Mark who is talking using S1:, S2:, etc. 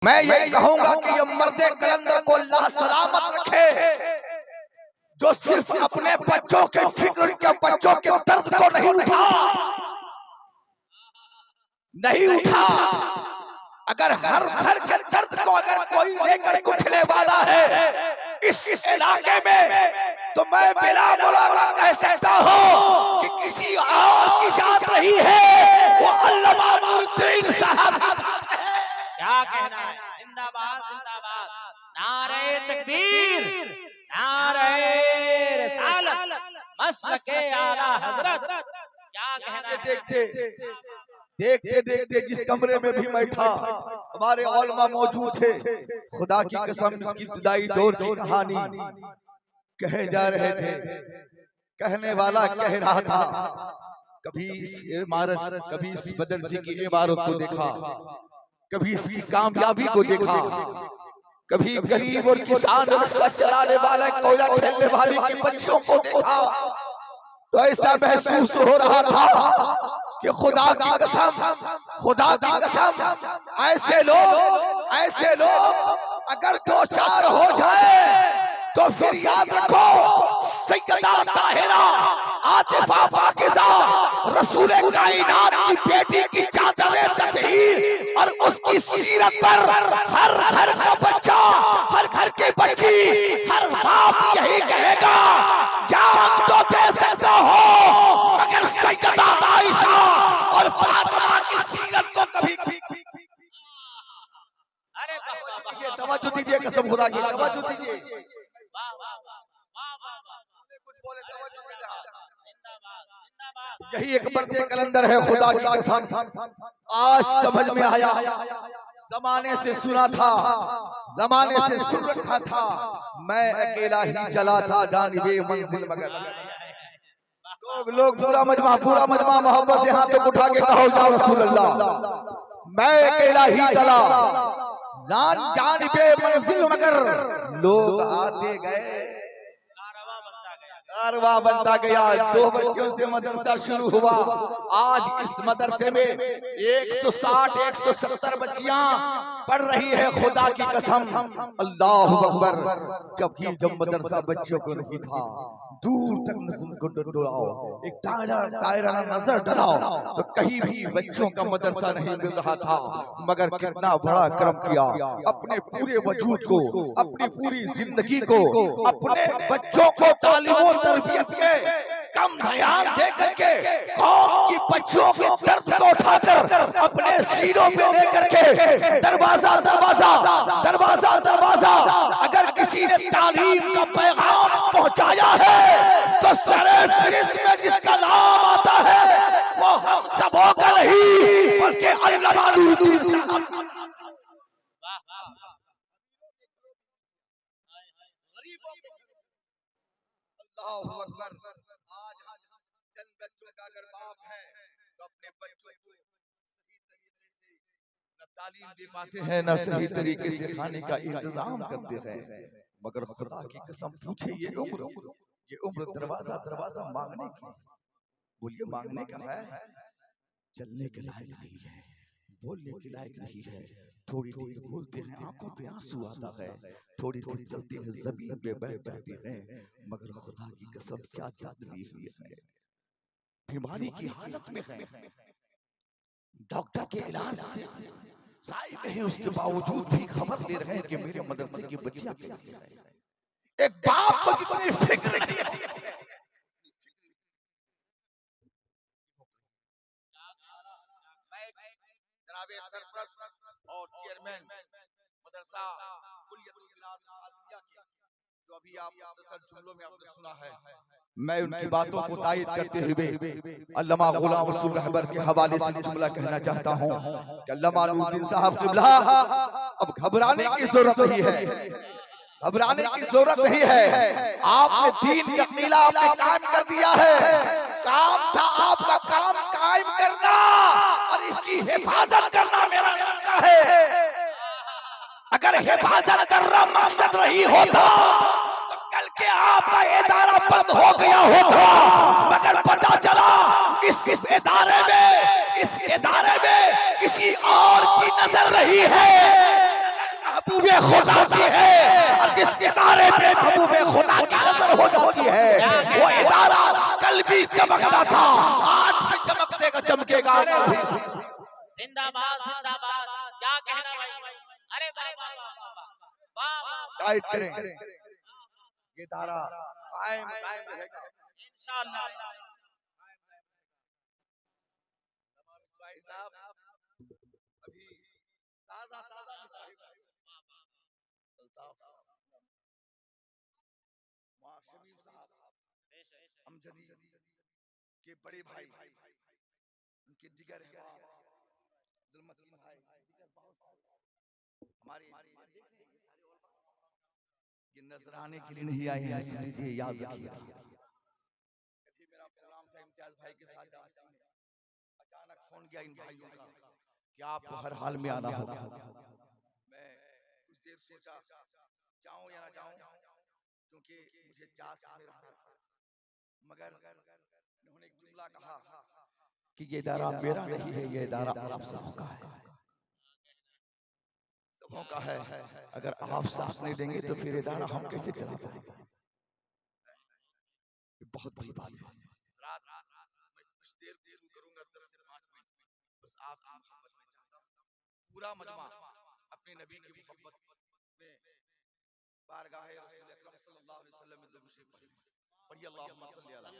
S1: मैं ये कहूंगा कि ये मर्दे कलंदर को अल्लाह सलामत रखे, जो सिर्फ अपने बच्चों के फिक्र के बच्चों के दर्द को नहीं उठा। अगर हर घर के दर्द को अगर कोई लेकर उठने वाला है इस इलाके में, तो मैं बिला मुलागा कह सकता हूँ कि किसी और की जात रही है, वो अल्लामा नूरुद्दीन साहब।
S2: क्या कहना है? जिंदाबाद जिंदाबाद, नारे तकबीर, नारे रिसालत, मसलके आला हजरत। क्या कहना है?
S1: देखते देखते जिस कमरे में भी मैं था हमारे औलमा मौजूद थे। खुदा की कसम इसकी इब्तिदाई दौर की कहानी कहे जा रहे थे। कहने वाला कह रहा था, कभी इस इमारत, कभी इस बदरसी की इमारत को देखा, कभी इसकी कामयाबी को देखा, कभी गरीब और किसान रिक्शा चलाने वाला, कोयला ठेलने वाले की बच्चियों को देखा, तो ऐसा महसूस हो रहा था कि खुदा की कसम ऐसे लोग अगर दो चार हो जाए तो फिर याद रखो सैयदा ताहिरा आतिफा पाकिज़ा रसूल कायनात की बेटी की चादर तत्हीर और उसकी सीरत पर हर घर का बच्चा, हर घर की बच्ची, हर बाप यही कहेगा, जान तो दे सकता हो मगर सैयदा आयशा और फातिमा की सीरत को कभी तवज्जो दीजिए, कसम खुदा की तवज्जो दीजिए। यही एक मर्दे कलंदर है, खुदा की कसम आज समझ में आया। जमाने से सुना था, जमाने से सुन रखा था, मैं अकेला ही चला था जानिबे मंजिल मगर। लोग पूरा मजमा मोहब्बत से हाथ उठा के कहो या रसूल अल्लाह, मैं अकेला ही चला जानिबे मंजिल मगर। लोग आते गए, कारवां बनता गया। 2 बच्चों से मदरसा शुरू हुआ। आज इस मदरसे में 160-170 बच्चियां पढ़ रही है। खुदा की कसम, अल्लाह अकबर। कभी जब मदरसा बच्चों को नहीं था, दूर तक नजर को डराओ, एक दायरा नजर डराओ, तो कहीं भी बच्चों का मदरसा नहीं मिल रहा था। मगर कितना बड़ा करम किया, अपने पूरे वजूद को, अपनी पूरी जिंदगी को, अपने बच्चों को तालीम तरबियत में कम ध्यान दे करके कौम की बच्चों के दर्द को उठाकर अपने सीनों पे लेकर के दरवाजा अगर किसी ने तालीम का पैगाम पहुंचाया है तो सरे फिरिस्त में जिसका नाम आता है वो हम सबों का नहीं बल्कि अल्लामा नूरुद्दीन साहब। आज चंद बच्चों का अगर बाप है तो अपने बच्चों को सही तरीके से न तालीम दे पाते हैं, न सही तरीके से खाने का इंतजाम करते हैं। मगर खुदा की कसम पूछे ये उम्र दरवाजा मांगने की, बोलिए मांगने का है, चलने के लायक नहीं है, बोलने के लायक नहीं है। थोड़ी देर बोलते हैं आंखों पे आंसू आता है, थोड़ी देर चलते हैं जमीन पे बैठ जाते हैं। मगर खुदा की कसम क्या तादली हुई है, बीमारी की हालत में है, डॉक्टर के इलाज साहिब है, उसके बावजूद भी खबर ले रहे हैं कि मेरे मदरसे की बच्चियां कैसी है। एक बाप को कितनी फिक्र नहीं है। जनाबे सरपरस्त और चेयरमैन मदरसा कुलियतुल मिलाद आलिया के, जो अभी आप मुख्तसर जुमलों में आपने सुना है, मैं उनकी बातों को तायद करते हुए अल्लामा गुलाम रसूल रहबर के हवाले से जुमला कहना चाहता हूं कि अल्लामा नूरुद्दीन साहब क़िबला, अब घबराने की जरूरत नहीं है, घबराने की जरूरत नहीं है। आपने दीन का किला आपने कायम कर दिया है, काम था आपका काम कायम करना और इसकी हिफाजत करना मेरा लड़का है। अगर हिफाजत करना मकसद नहीं होता तो कल के आपका इदारा बंद हो गया होता। मगर पता चला इस इदारे में किसी और की नजर रही है। महबूबे खुदा की है, और जिस इदारे पे महबूबे खुदा की नजर हो जाती है वो इदारा कल भी चमकता था, आज भी चमकतेगा, चमकेगा।
S2: जिंदाबाद जिंदाबाद, क्या कहना भाई। अरे वाह वाह वाह वाह वाह वाह,
S1: तायद करें ये धारा कायम कायम रहेगा
S2: इंशाअल्लाह।
S1: भाई साहब अभी ताजा ताजा मुसाहिब अल्ताफ शमीम साहब अमजदी के बड़े भाई, उनके जिगर है अब्दुल मतीन भाई, हमारे ये नजराने के लिए नहीं आए हैं, सुनिए याद रखिए। मेरा प्रोग्राम था इम्तियाज भाई के साथ, अचानक फोन किया इन भाइयों का कि आपको हर हाल में आना होगा। मैं कुछ देर सोचा जाऊं या ना जाऊं, क्योंकि मुझे चास में रहा, मगर उन्होंने एक जुमला कहा कि ये इदारा मेरा नहीं है, ये इदारा आप सबों का है, सबों का है। अगर आप साथ नहीं देंगे तो फिर इदारा हम कैसे चला पाएंगे। बहुत बड़ी बात है। रात मैं कुछ देर गुफ्तगू करूंगा, 10 से 5 मिनट, बस आपकी मोहब्बत में चाहता हूं पूरा मजमा अपने नबी की मोहब्बत में बारगाह रसूल अकरम सल्लल्लाहु अलैहि वसल्लम में दुरूद शरीफ पढ़े। अल्लाहुम्मा सल्ली अला